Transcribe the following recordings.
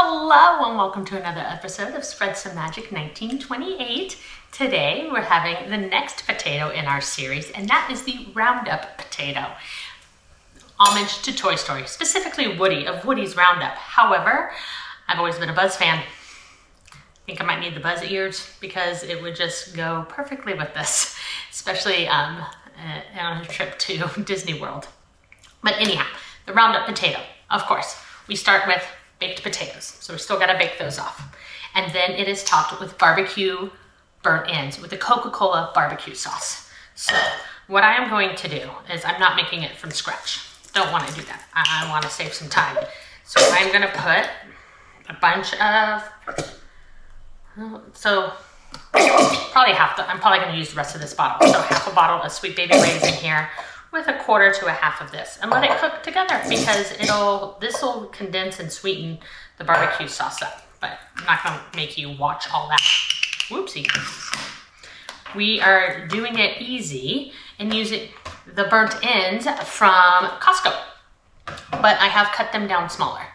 Hello and welcome to another episode of Spread Some Magic 1928. Today we're having the next potato in our series, and that is the Roundup potato. Homage to Toy Story, specifically Woody, of Woody's Roundup. However, I've always been a Buzz fan. I think I might need the Buzz ears because it would just go perfectly with this, especially on a trip to Disney World. But anyhow, the Roundup potato, of course, we start with baked potatoes. So we still gotta bake those off. And then it is topped with barbecue burnt ends with the Coca-Cola barbecue sauce. So what I am going to do is I'm not making it from scratch. Don't wanna do that. I wanna save some time. So I'm gonna put a bunch of, I'm probably gonna use the rest of this bottle. So half a bottle of Sweet Baby Ray's in here, with a quarter to a half of this, and let it cook together because this will condense and sweeten the barbecue sauce up. But I'm not gonna make you watch all that. Whoopsie. We are doing it easy and using the burnt ends from Costco, but I have cut them down smaller.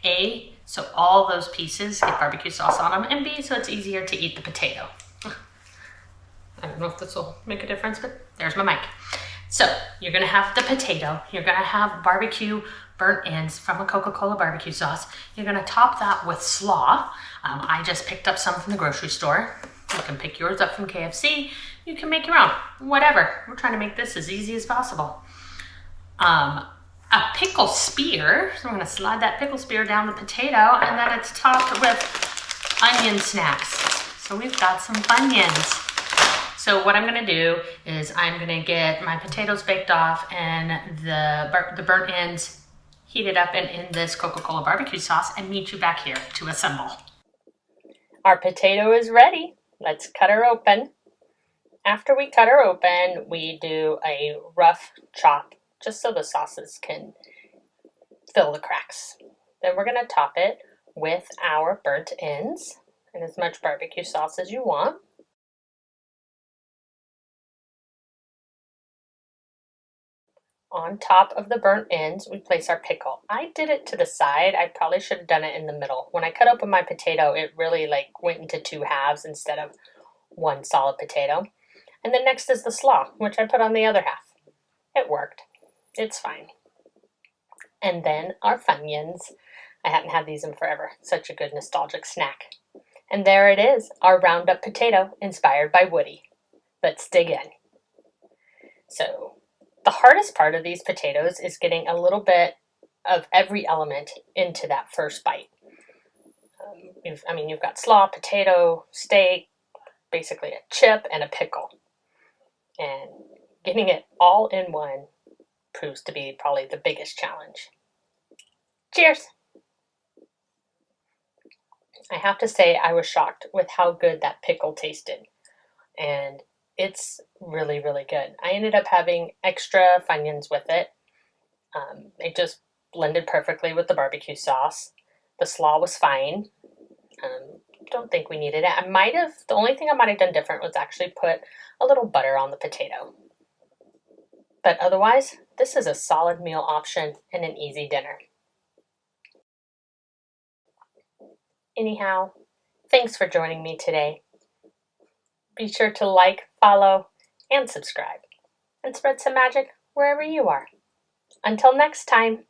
A, so all those pieces get barbecue sauce on them, and B, so it's easier to eat the potato. I don't know if this will make a difference, but there's my mic. So you're gonna have the potato, you're gonna have barbecue burnt ends from a Coca-Cola barbecue sauce. You're gonna top that with slaw. I just picked up some from the grocery store. You can pick yours up from KFC. You can make your own, whatever. We're trying to make this as easy as possible. A pickle spear, so I'm gonna slide that pickle spear down the potato, and then it's topped with onion snacks. So we've got some Funyuns. So what I'm gonna do is I'm gonna get my potatoes baked off and the burnt ends heated up and in this Coca-Cola barbecue sauce, and meet you back here to assemble. Our potato is ready. Let's cut her open. After we cut her open, we do a rough chop just so the sauces can fill the cracks. Then we're gonna top it with our burnt ends and as much barbecue sauce as you want. On top of the burnt ends, we place our pickle. I did it to the side. I probably should have done it in the middle. When I cut open my potato, it really went into two halves instead of one solid potato. And then next is the slaw, which I put on the other half. It worked. It's fine. And then our Funyuns. I haven't had these in forever. Such a good nostalgic snack. And there it is, our Roundup potato inspired by Woody. Let's dig in. So, the hardest part of these potatoes is getting a little bit of every element into that first bite. You've got slaw, potato, steak, basically a chip, and a pickle. And getting it all in one proves to be probably the biggest challenge. Cheers! I have to say I was shocked with how good that pickle tasted. And it's really, really good. I ended up having extra Funyuns with it. It just blended perfectly with the barbecue sauce. The slaw was fine. Don't think we needed it. The only thing I might have done different was actually put a little butter on the potato. But otherwise, this is a solid meal option and an easy dinner. Anyhow, thanks for joining me today. Be sure to like, follow, and subscribe, and spread some magic wherever you are. Until next time.